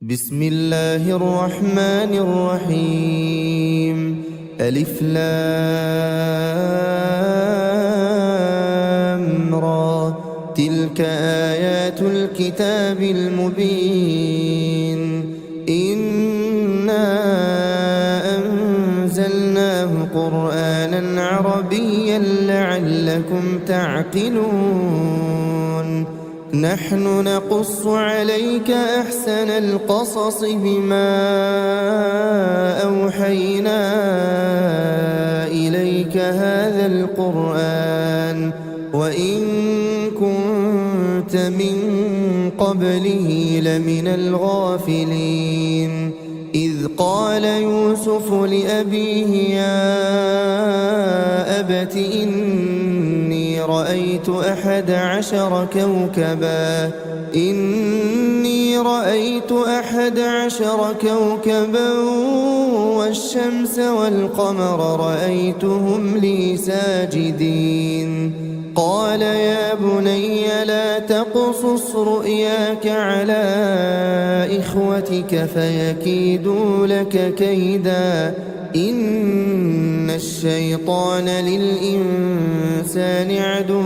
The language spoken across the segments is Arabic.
بسم الله الرحمن الرحيم. ألف لام را، تلك آيات الكتاب المبين. إنا أنزلناه قرآنا عربيا لعلكم تعقلون. نحن نقص عليك أحسن القصص بما أوحينا إليك هذا القرآن وإن كنت من قبله لمن الغافلين. إذ قال يوسف لأبيه يا أبت إني رأيت 11 كوكبا والشمس والقمر رأيتهم لي ساجدين. قال يا بني لا تقصص رؤياك على إخوتك فيكيدوا لك كيدا إن الشيطان للإنسان عدو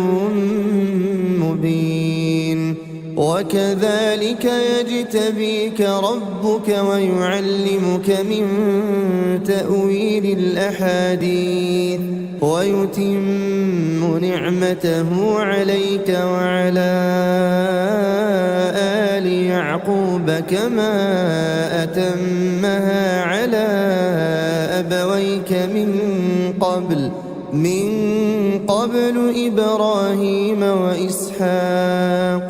مبين. وكذلك يجتبيك ربك ويعلمك من تأويل الأحاديث ويتم نعمته عليك وعلى آل يعقوب كما أتمها على أبويك من قبل إبراهيم وإسحاق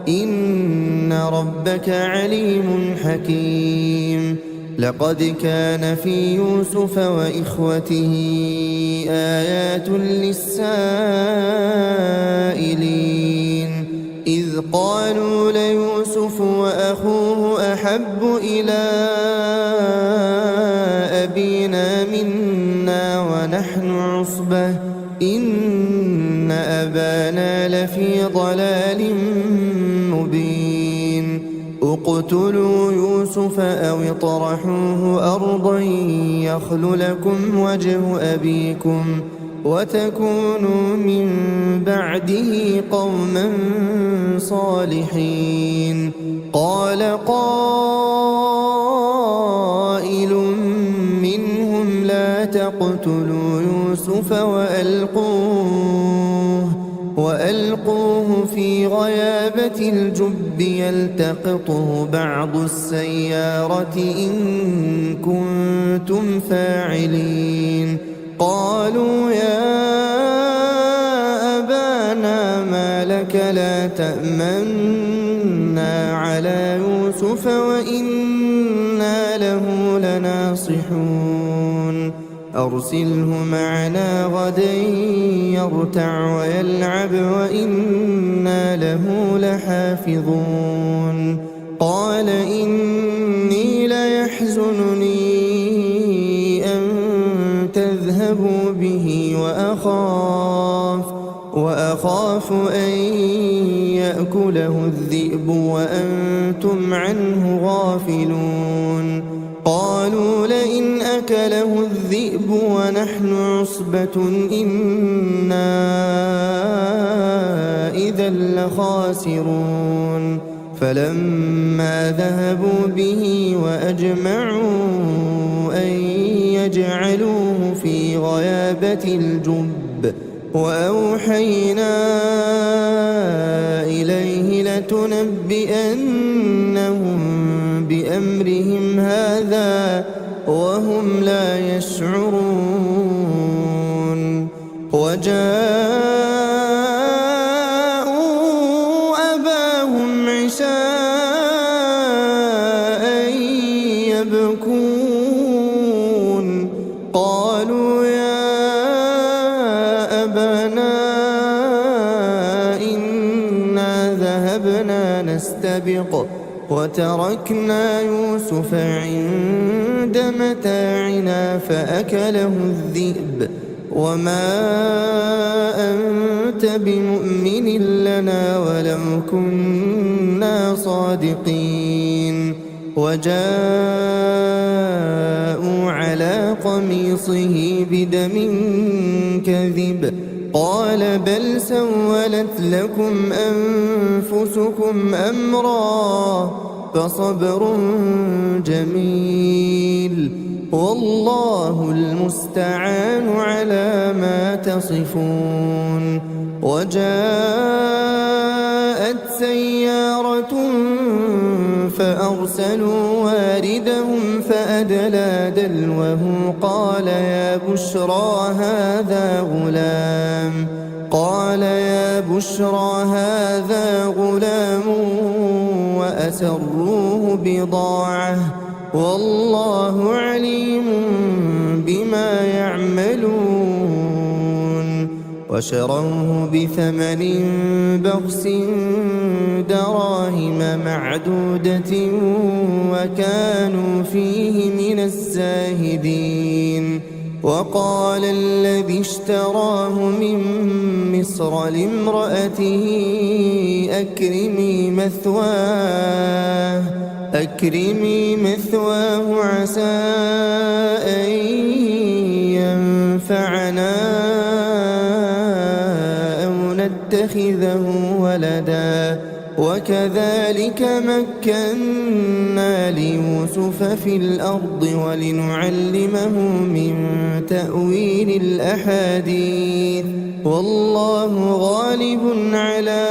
إن ربك عليم حكيم. لقد كان في يوسف وإخوته آيات للسائلين إذ قالوا ليوسف وأخوه أحب إلى أبينا منا ونحن عصبة إن أبانا لفي ضلال مبين. اقتلوا يوسف أو اطرحوه أرضا يخل لكم وجه أبيكم وتكونوا من بعده قوما صالحين. قال قائل منهم لا تقتلوا يوسف وألقوه في غيابة الجب يلتقطه بعض السيارة إن كنتم فاعلين. قالوا يا أبانا ما لك لا تأمنا على يوسف وإنا له لناصحون. أرسله معنا غدا يرتع ويلعب وإنا له لحافظون. قال إني ليحزنني أن تذهبوا به وأخاف أن يأكله الذئب وأنتم عنه غافلون. قالوا لئن أكله الذئب ونحن عصبة إنا إذا لخاسرون. فلما ذهبوا به وأجمعوا أن يجعلوه في غيابة الجب وأوحينا إليه لتنبئنهم بأمرهم هذا وهم لا يشعرون. وجاءوا أباهم عشاء يبكون. قالوا يا أبانا إنا ذهبنا نستبق وتركنا يوسف عند متاعنا فأكله الذئب وما أنت بمؤمن لنا ولو كنا صادقين وجاءوا على قميصه بدم كذب قال بل سولت لكم أنفسكم أمرا فصبر جميل والله المستعان على ما تصفون. وجاءت سيارة فأرسلوا واردهم فأدلى دلوه قال يا بشرى هذا غلام وأسروه بضاعة والله عليم بما يعملون. وشروه بثمن بخس دراهم معدودة وكانوا فيه من الزاهدين. وقال الذي اشتراه من مصر لامرأته أكرمي مثواه عسى أن ينفعنا أو نتخذه ولدا وكذلك مكنا ليوسف في الأرض ولنعلمه من تأويل الأحاديث والله غالب على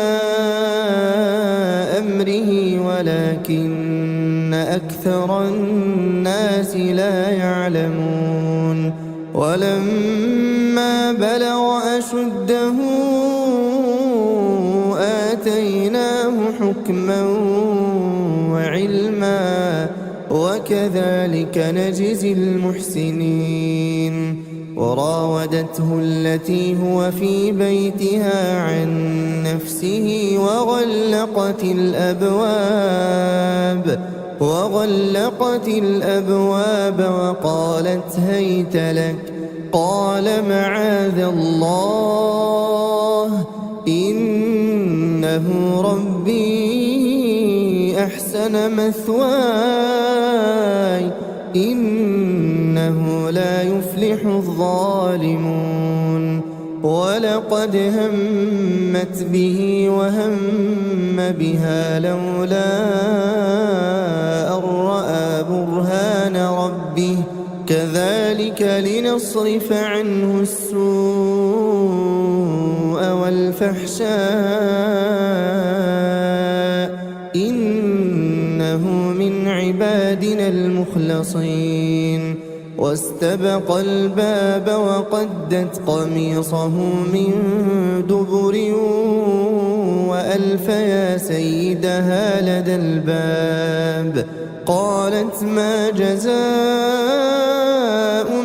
أمره ولكن أكثر الناس لا يعلمون. ولما بلغ أشده آتيناه حكما وعلما وكذلك نجزي المحسنين. وراودته التي هو في بيتها عن نفسه وغلقت الأبواب وقالت هيت لك قال معاذ الله إنه ربي أحسن مثواي إنه لا يفلح الظالمون. ولقد همت به وهم بها لولا أن رأى برهان ربه كذلك لنصرف عنه السوء والفحشاء إنه من عبادنا المخلصين. واستبق الباب وقدت قميصه من دبر وألف يا سيدها لدى الباب قالت ما جزاء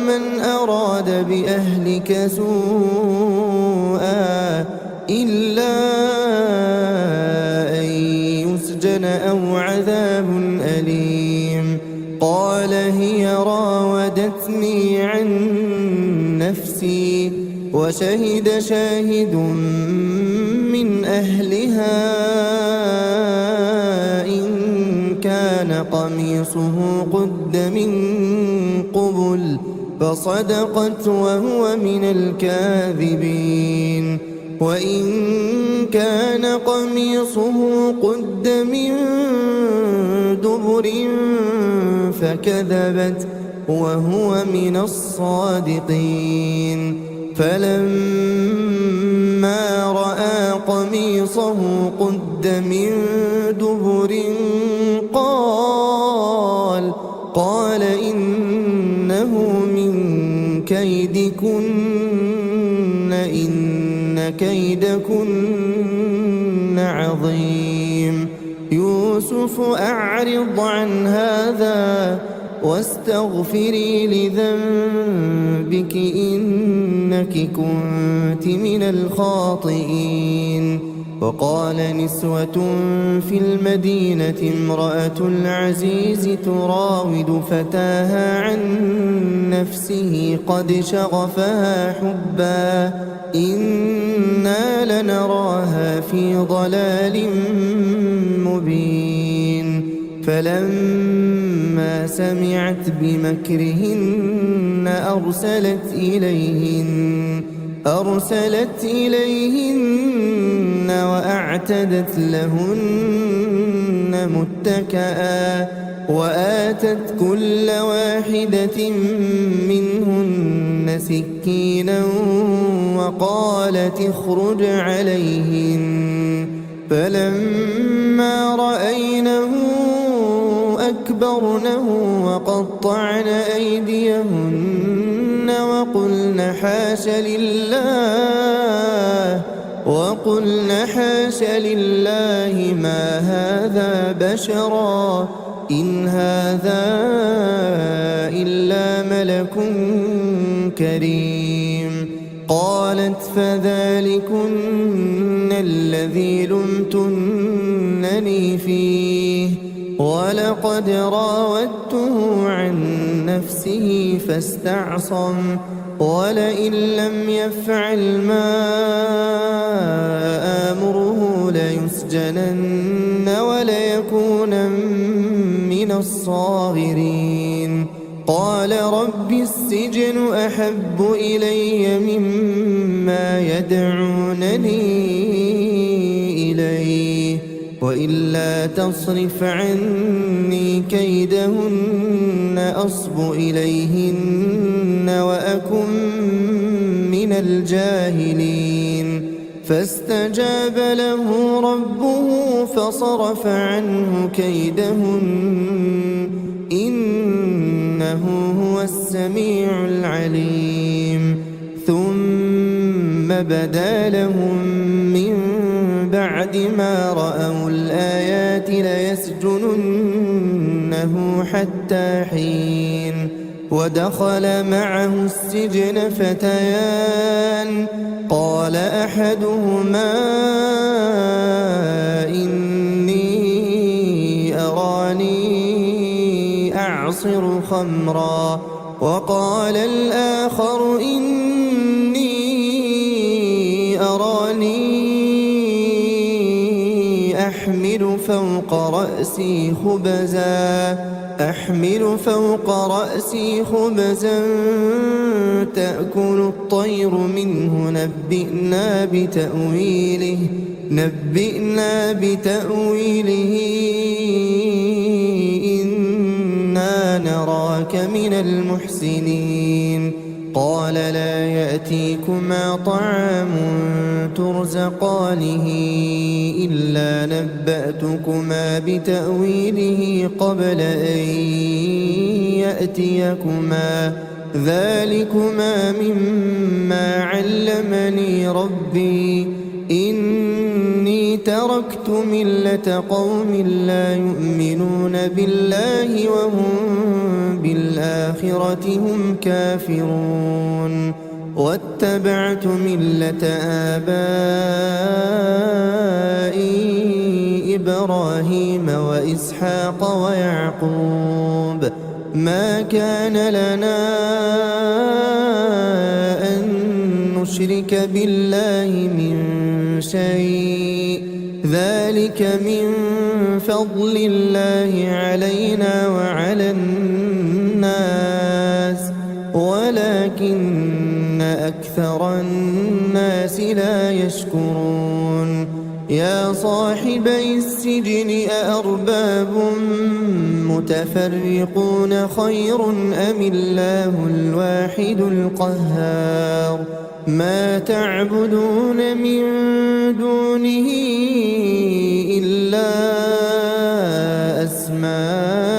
من أراد بأهلك سوءا إلا أن يسجن أو عذاب أليم. قال هي راودتني عن نفسي وشهد شاهد من أهلها إن كان قميصه قد من قبل فصدقت وهو من الكاذبين. وإن كان قميصه قد من دبر فكذبت وهو من الصادقين. فلما رأى قميصه قد من دبر قال إنه من كيدكن إن كيدكن عظيم. يوسف أعرض عن هذا واستغفري لذنبك إنك كنت من الخاطئين. وقال نسوة في المدينة امرأة العزيز تراود فتاها عن نفسه قد شغفها حبا إنا لنراها في ضلال مبين. فلما سمعت بمكرهن أرسلت إليهن وأعتدت لهن متكئا وآتت كل واحدة منهن سكينا وقالت اخرج عليهن فلما رأينه أكبرنه وقطعن أيديهن وقلن حاش لله ما هذا بشرا إن هذا إلا ملك كريم. قالت فذلكن الذي لمتنني فيه ولقد راودته عن نفسه فاستعصم ولئن لم يفعل ما آمره ليسجنن وليكون من الصاغرين. قال رب السجن أحب إلي مما يدعونني إليه وإلا تصرف عني كيدهن أصب إليهن وأكن من الجاهلين. فاستجاب له ربه فصرف عنه كيدهن إنه هو السميع العليم. ثم بدا لهم من بعد ما رأوا الآيات ليسجننه حتى حين. ودخل معه السجن فتيان قال أحدهما إني أراني أعصر خمرا وقال الآخر إني أراني أحمل فوق رأسي خبزا تأكل الطير منه نبئنا بتأويله إنا نراك من المحسنين. قال لا يأتيكما طعام ترزقانه إلا نبأتكما بتأويله قبل أن يأتيكما ذلكما مما علمني ربي إني تركت ملة قوم لا يؤمنون بالله وهم بالآخرة هم كافرون واتبعت ملة آبائي إبراهيم وإسحاق ويعقوب ما كان لنا أن نشرك بالله من شيء ذلك من فضل الله علينا وعلى الناس ولكن أكثر الناس لا يشكرون. يا صاحبي السجن أأرباب متفرقون خير أم الله الواحد القهار ما تعبدون من دونه إلا أسماء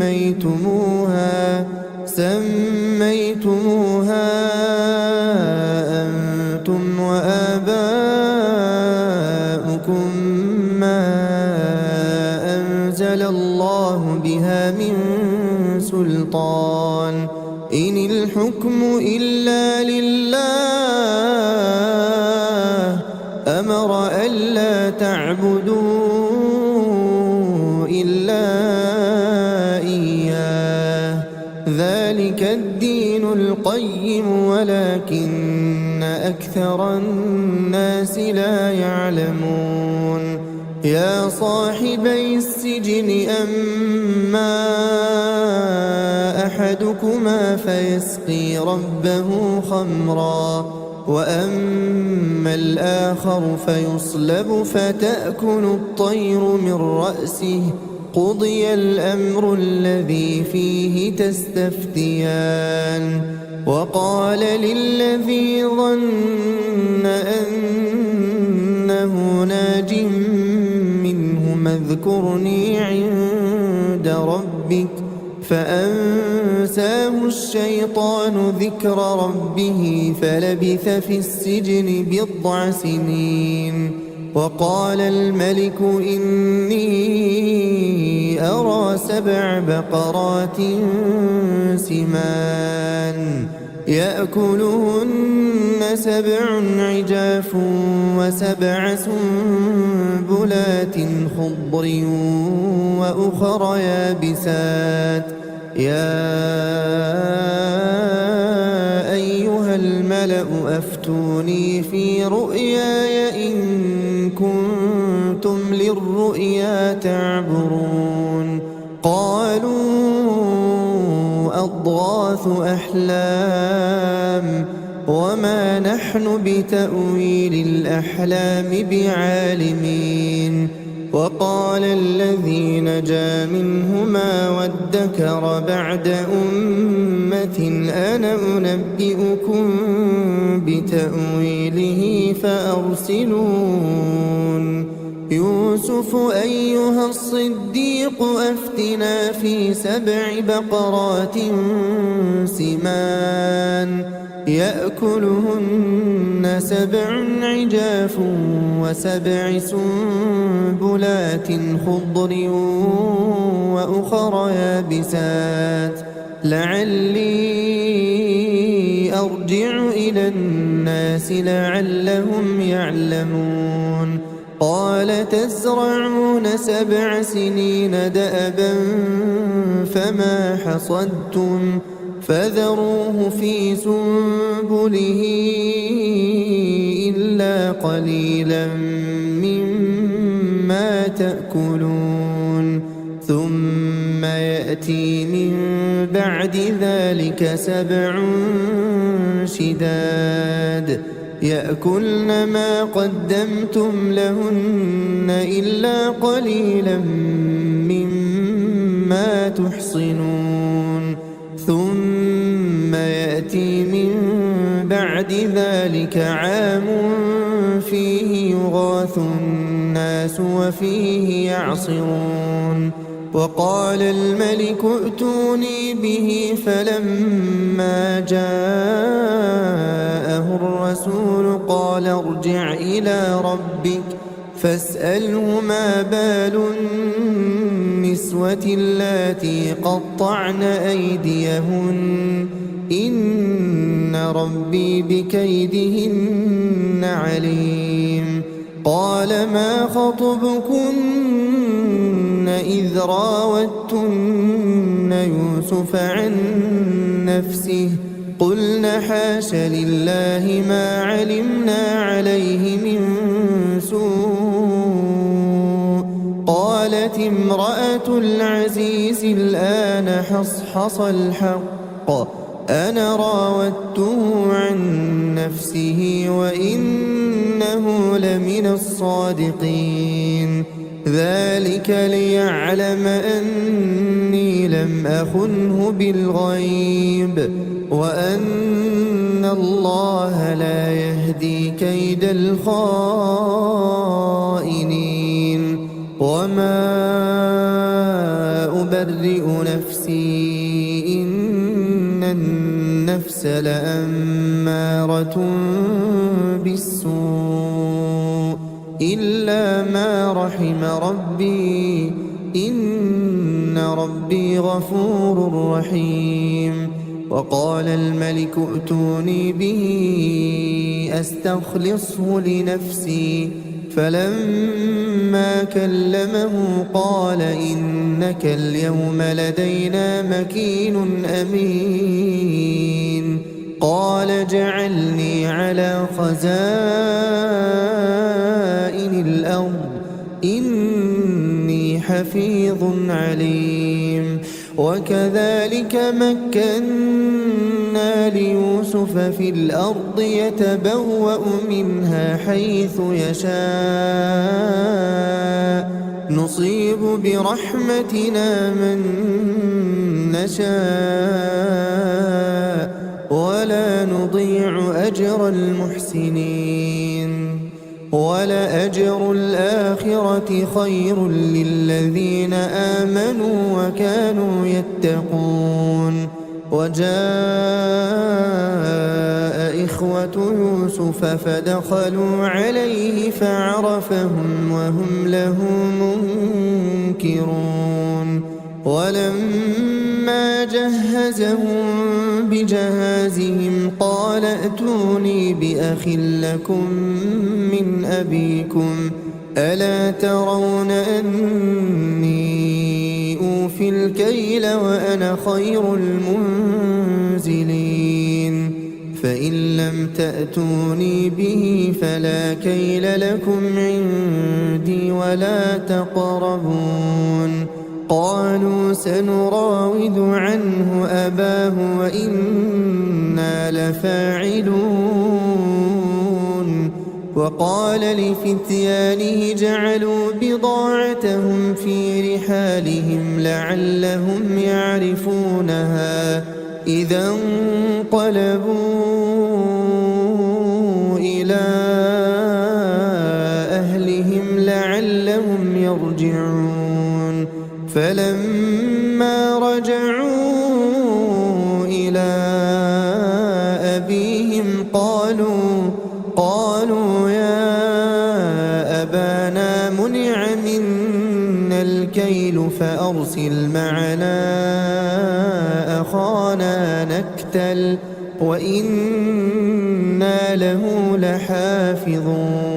سميتموها أنتم وآباؤكم ما أنزل الله بها من سلطان إن الحكم إلا لله أمر ألا تعبدوا إلا إياه ذلك الدين القيم ولكن أكثر الناس لا يعلمون. يا صاحبي السجن أما أحدكما فيسقي ربه خمرا وأما الآخر فيصلب فتأكل الطير من رأسه قضي الأمر الذي فيه تستفتيان وقال للذي ظن أنه ناج منهما اذكرني عند ربك فأنساه الشيطان ذكر ربه فلبث في السجن 9 سنين وقال الملك إني أرى 7 بقرات سمان يأكلهن 7 عجاف و7 سنبلات خضر وأخر يابسات يا أيها الملأ أفتوني في رؤياي إن كنتم للرؤيا تعبرون قالوا أضغاث أحلام وما نحن بتأويل الأحلام بعالمين وقال الذي نجا منهما وادكر بعد أمة أنا أنبئكم بتأويله فأرسلون يوسف أيها الصديق أفتنا في 7 بقرات سمان يأكلهن 7 عجاف و7 سنبلات خضر وأخر يابسات لعلي أرجع إلى الناس لعلهم يعلمون قال تزرعون 7 سنين دأبا فما حصدتم فذروه في سنبله إلا قليلا مما تأكلون ثم يأتي من بعد ذلك 7 شداد يأكلن ما قدمتم لهن إلا قليلا مما تحصنون ثم يأتي من بعد ذلك عام فيه يغاث الناس وفيه يعصرون وقال الملك ائتوني به فلما جاءه الرسول قال ارجع إلى ربك فاسأله ما بال النسوة اللاتي قطعن أيديهن إن ربي بكيدهن عليم قال ما خطبكن إذ راوتن يوسف عن نفسه قلنا حاش لله ما علمنا عليه من سوء قالت امرأة العزيز الآن حصحص الحق أنا راودته عن نفسه وإنه لمن الصادقين ذلك ليعلم أني لم أخنه بالغيب وأن الله لا يهدي كيد الخائنين وما أبرئ نفسي إن النفس لأمارة بالسوء إلا ما رحم ربي إن ربي غفور رحيم وقال الملك ائتوني به أستخلصه لنفسي فلما كلمه قال إنك اليوم لدينا مكين أمين قال جعلني على خزائن الأرض إني حفيظ عليم. وكذلك مكنا ليوسف في الأرض يتبوأ منها حيث يشاء نصيب برحمتنا من نشاء ولا نضيع أجر المحسنين. ولأجر الآخرة خير للذين آمنوا وكانوا يتقون. وجاء إخوة يوسف فدخلوا عليه فعرفهم وهم له منكرون. ولما جهزهم بجهازهم قال ائتوني بأخ لكم من أبيكم ألا ترون أني أوفي الكيل وأنا خير المنزلين. فإن لم تأتوني به فلا كيل لكم عندي ولا تقربون. قالوا سنراود عنه أباه وإنا لفاعلون. وقال لفتيانه جعلوا بضاعتهم في رحالهم لعلهم يعرفونها إذا انقلبوا إلى أهلهم لعلهم يرجعون. فلما رجعوا إلى أبيهم قالوا يا أبانا منع منا الكيل فأرسل معنا أخانا نكتل وإنا له لحافظون.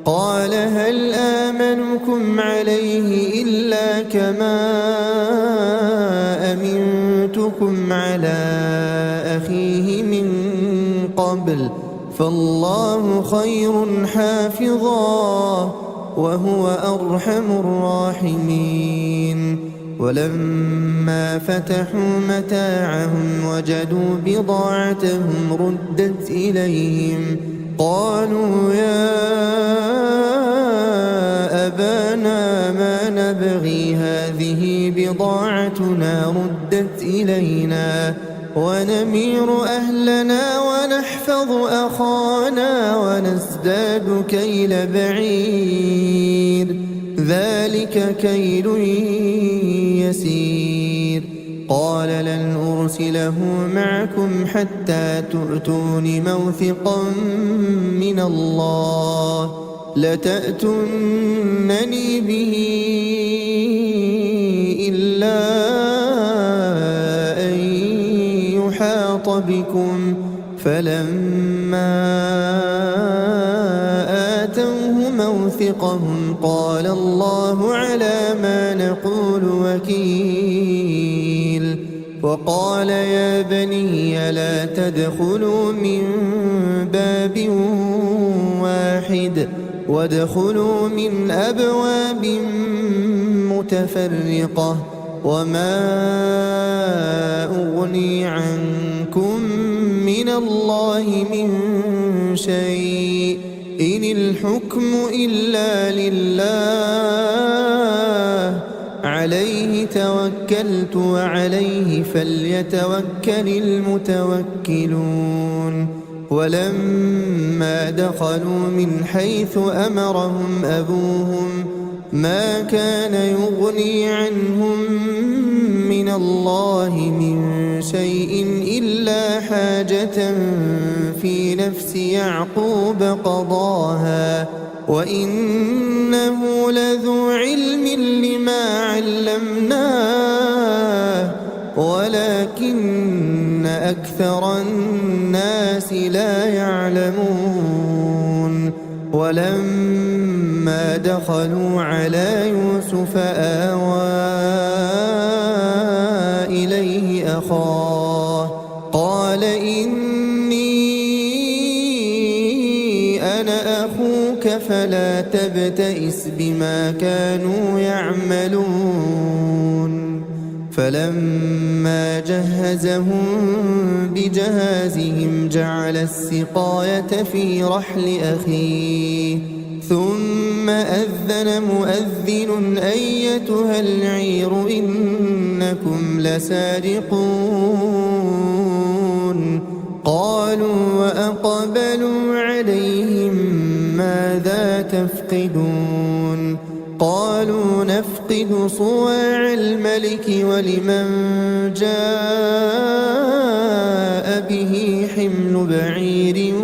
قال هل آمنكم عليه إلا كما أمنتكم على أخيه من قبل فالله خير حافظا وهو أرحم الراحمين. ولما فتحوا متاعهم وجدوا بضاعتهم ردت إليهم قالوا يا أبانا ما نبغي هذه بضاعتنا ردت إلينا ونمير أهلنا ونحفظ أخانا ونزداد كيل بعير ذلك كيل يسير. قال لن أرسله معكم حتى تؤتون موثقا من الله لتأتونني به إلا أن يحاط بكم. فلما آتوه موثقهم قال الله على ما نقول وكيل. وقال يا بني لا تدخلوا من باب واحد وادخلوا من أبواب متفرقة وما أغني عنكم من الله من شيء إن الحكم إلا لله عليه توكلت وعليه فليتوكل المتوكلون. ولما دخلوا من حيث أمرهم أبوهم ما كان يغني عنهم من الله من شيء إلا حاجة في نفس يعقوب قضاها وإنه لذو علم لما علمناه ولكن أكثر الناس لا يعلمون. ولما دخلوا على يوسف آوى إليه أخاه قال إني أنا أخوك فلا تبتئس بما كانوا يعملون فلما جهزهم بجهازهم جعل السقاية في رحل أخيه ثم أذن مؤذن أيتها العير إنكم لسارقون قالوا وأقبلوا عليهم ماذا تفقدون قالوا نفقد صواع الملك ولمن جاء به حمل بعير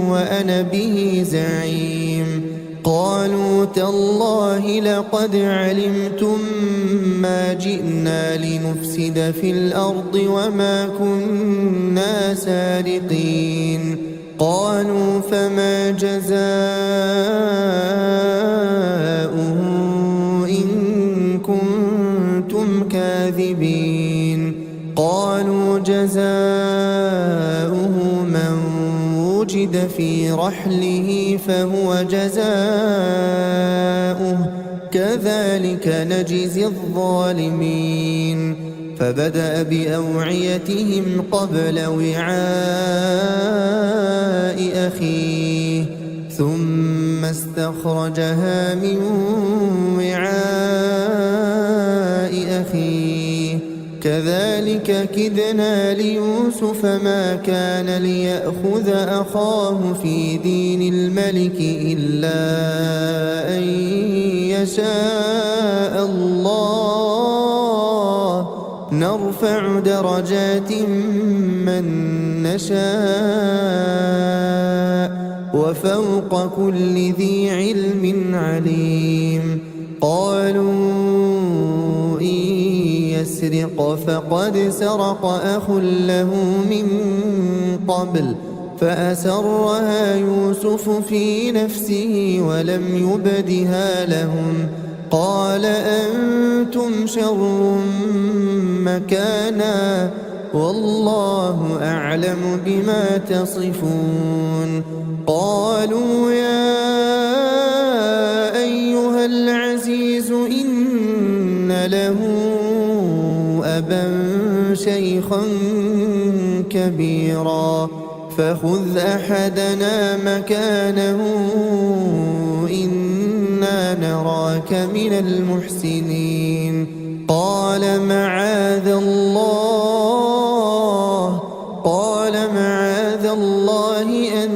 وأنا به زعيم قالوا تالله لقد علمتم ما جئنا لنفسد في الأرض وما كنا سارقين قالوا فما جزاؤه إن كنتم كاذبين قالوا جزاؤه من وجد في رحله فهو جزاؤه كذلك نجزي الظالمين فبدأ بأوعيتهم قبل وعاء أخيه ثم استخرجها من وعاء أخيه كذلك كدنا ليوسف ما كان ليأخذ أخاه في دين الملك إلا أن يشاء الله نرفع درجات من نشاء وفوق كل ذي علم عليم قالوا إن يسرق فقد سرق أخ له من قبل فأسرها يوسف في نفسه ولم يبدها لهم قال أنتم شر مكانا والله أعلم بما تصفون قالوا يا أيها العزيز إن له أبا شيخا كبيرا فخذ أحدنا مكانه إنا نراك من المحسنين قال معاذ الله أن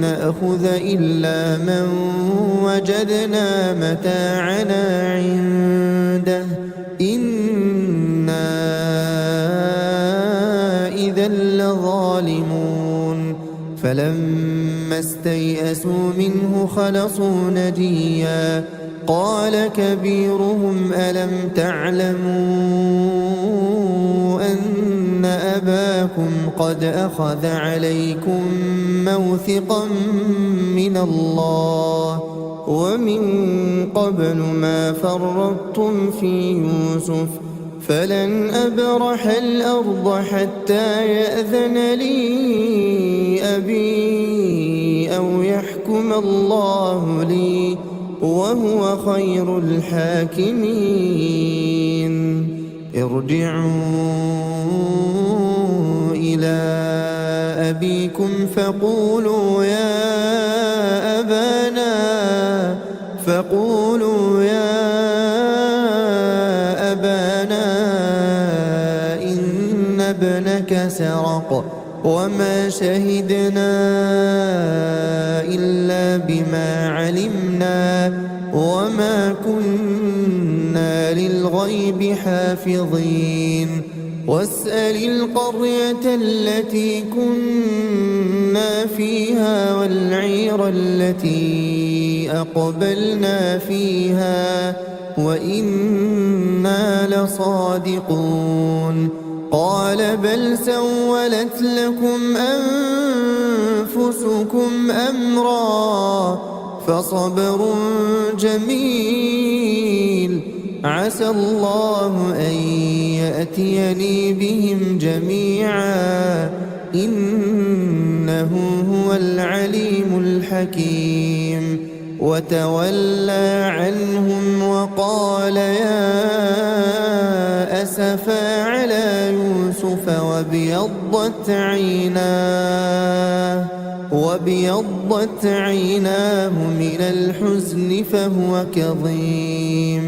نأخذ إلا من وجدنا متاعنا عنده إنا إذا لظالمون فلما استيئسوا منه خلصوا نجيا قال كبيرهم ألم تعلموا أن أباكم قد أخذ عليكم موثقا من الله ومن قبل ما فرطتم في يوسف فلن أبرح الأرض حتى يأذن لي أبي أو يحكم الله لي وهو خير الحاكمين ارجعوا إلى أبيكم فقولوا يا أبانا إن ابنك سرق وما شهدنا إلا بما علمنا وما كنا للغيب حافظين واسأل القرية التي كنا فيها والعير التي أقبلنا فيها وإنا لصادقون قال بل سولت لكم أنفسكم أمرا فصبر جميل عسى الله أن يأتيني بهم جميعا إنه هو العليم الحكيم وتولى عنهم وقال يا أسفا على يوسف وابيضت عيناه من الحزن فهو كظيم.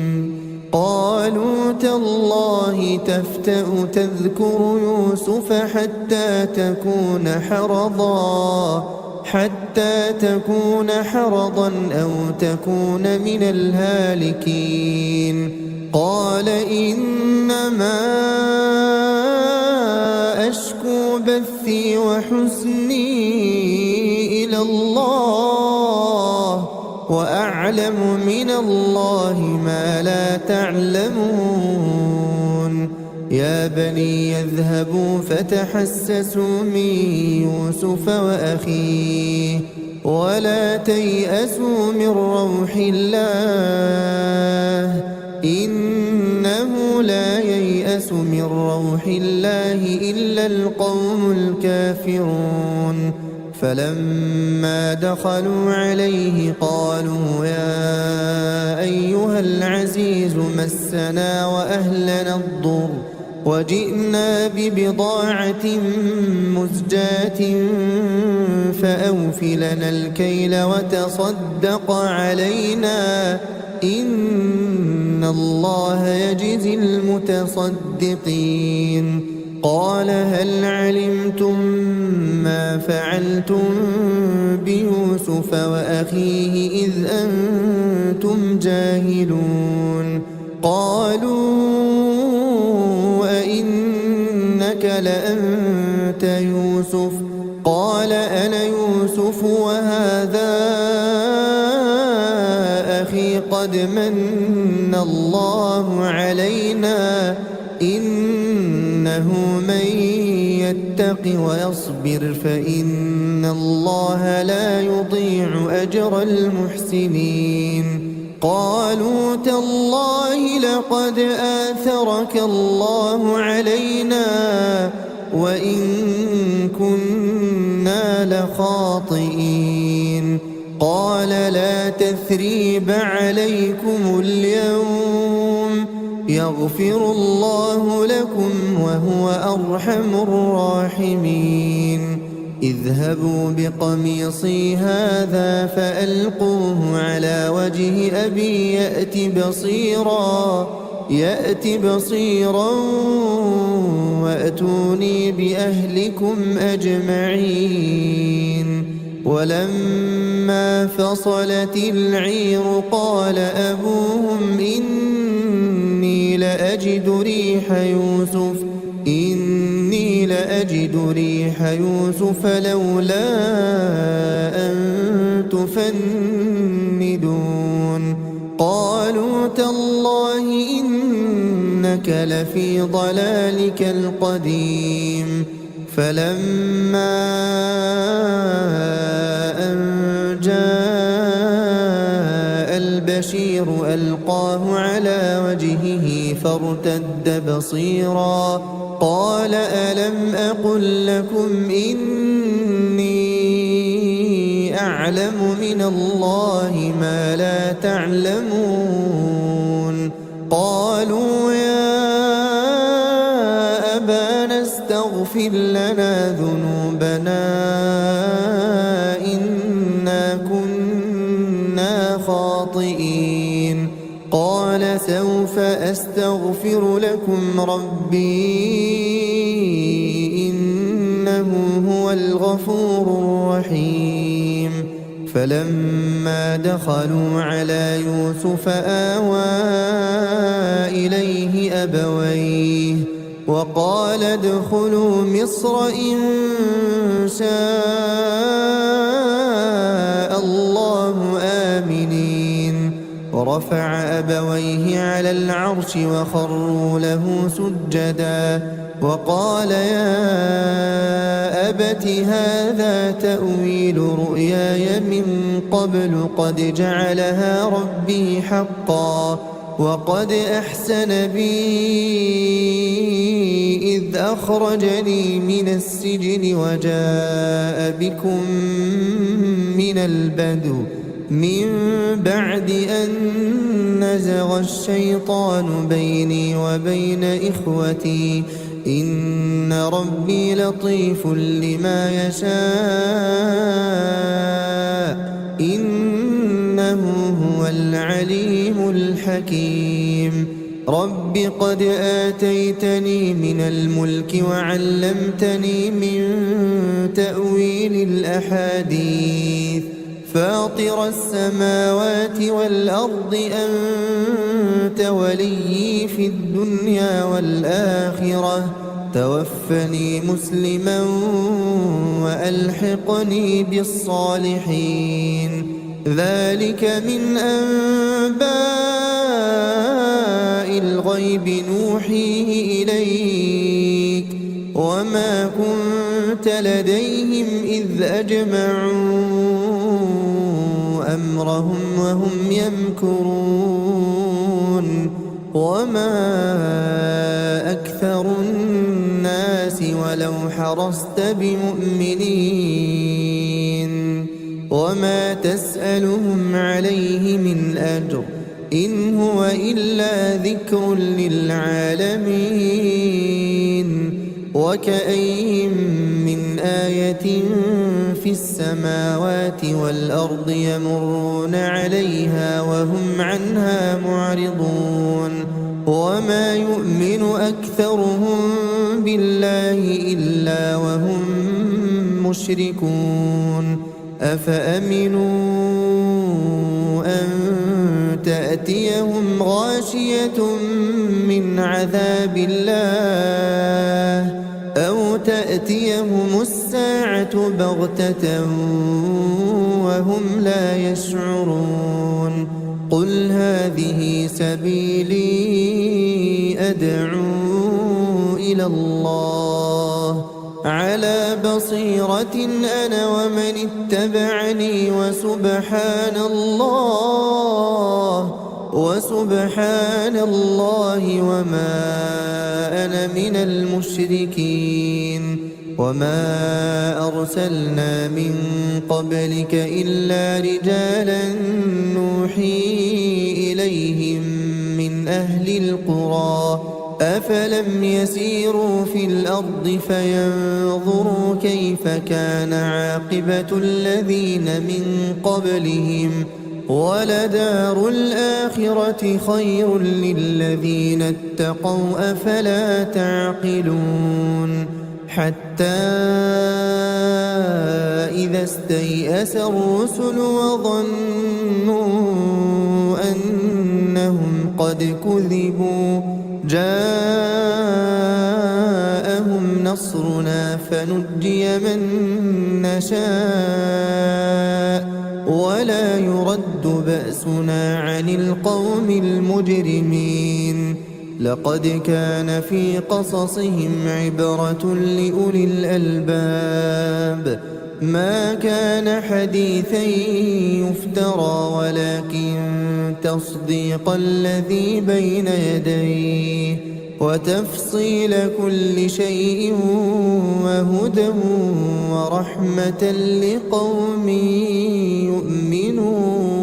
قالوا تالله تفتأ تذكر يوسف حتى تكون حرضا أو تكون من الهالكين. قال إنما أشكو بثي وحزني إلى الله وأعلم من الله ما لا تعلمون. يا بني يذهبوا فتحسسوا من يوسف وأخيه ولا تيأسوا من روح الله إنه لا ييأس من روح الله إلا القوم الكافرون. فلما دخلوا عليه قالوا يا أيها العزيز مسنا وأهلنا الضر وجئنا ببضاعة مزجاة فأوف لنا الكيل وتصدق علينا إن الله يجزي المتصدقين. قال هل علمتم ما فعلتم بيوسف وأخيه إذ أنتم جاهلون؟ قالوا أئنك لأنت يوسف؟ قال أنا يوسف وهذا أخي قد من الله علينا إنه من يتق ويصبر فإن الله لا يضيع أجر المحسنين. قالوا تالله لقد آثرك الله علينا وإن كنا لخاطئين. قال لا تثريب عليكم اليوم يغفر الله لكم وهو أرحم الراحمين. اذهبوا بقميصي هذا فألقوه على وجه أبي يأت بصيرا وأتوني بأهلكم أجمعين. ولما فصلت العير قال أبوهم إني لأجد ريح يوسف لولا أن تفندون. قالوا تالله إنك لفي ضلالك القديم. فلما أن جاء البشير ألقاه على وجهه فارتد بصيرا قال ألم أقل لكم إني أعلم من الله ما لا تعلمون. قالوا يا أبانا استغفر لنا ذنوبنا إنا كنا خاطئين. قال سوف أستغفر لكم ربي إنه هو الغفور الرحيم. فلما دخلوا على يوسف آوى إليه أبويه وقال ادخلوا مصر إن شاء الله آمنين. ورفع أبويه على العرش وخروا له سجدا وقال يا أبت هذا تأويل رؤياي من قبل قد جعلها ربي حقا وقد أحسن بي إذ أخرجني من السجن وجاء بكم من البدو من بعد أن نزغ الشيطان بيني وبين إخوتي إن ربي لطيف لما يشاء إنه هو العليم الحكيم رب قد آتيتني من الملك وعلمتني من تأويل الأحاديث فاطر السماوات والأرض أنت وليي في الدنيا والآخرة توفني مسلما وألحقني بالصالحين ذلك من أنباء الغيب نوحيه إليك وما كنت لديهم إذ أجمعوا أمرهم وهم يمكرون وما أكثر الناس ولو حرصت بمؤمنين وما تسألهم عليه من أجر إن هو إلا ذكر للعالمين وكأين من آية في السماوات والأرض يمرون عليها وهم عنها معرضون وما يؤمن أكثرهم بالله إلا وهم مشركون أفأمنوا أن تأتيهم غاشية من عذاب الله أو تأتيهم الساعة بغتة وهم لا يشعرون قل هذه سبيلي أدعو إلى الله على بصيرة أنا ومن اتبعني وسبحان الله وما أنا من المشركين وما أرسلنا من قبلك إلا رجالا نوحي إليهم من أهل القرى أفلم يسيروا في الأرض فينظروا كيف كان عاقبة الذين من قبلهم ولدار الآخرة خير للذين اتقوا أفلا تعقلون حتى إذا استيأس الرسل وظنوا أنهم قد كذبوا جاءهم نصرنا فنجي من نشاء ولا يرد بأسنا عن القوم المجرمين لقد كان في قصصهم عبرة لأولي الألباب ما كان حديثا يفترى ولكن تصديق الذي بين يديه وتفصيل كل شيء وهدى ورحمة لقوم يؤمنون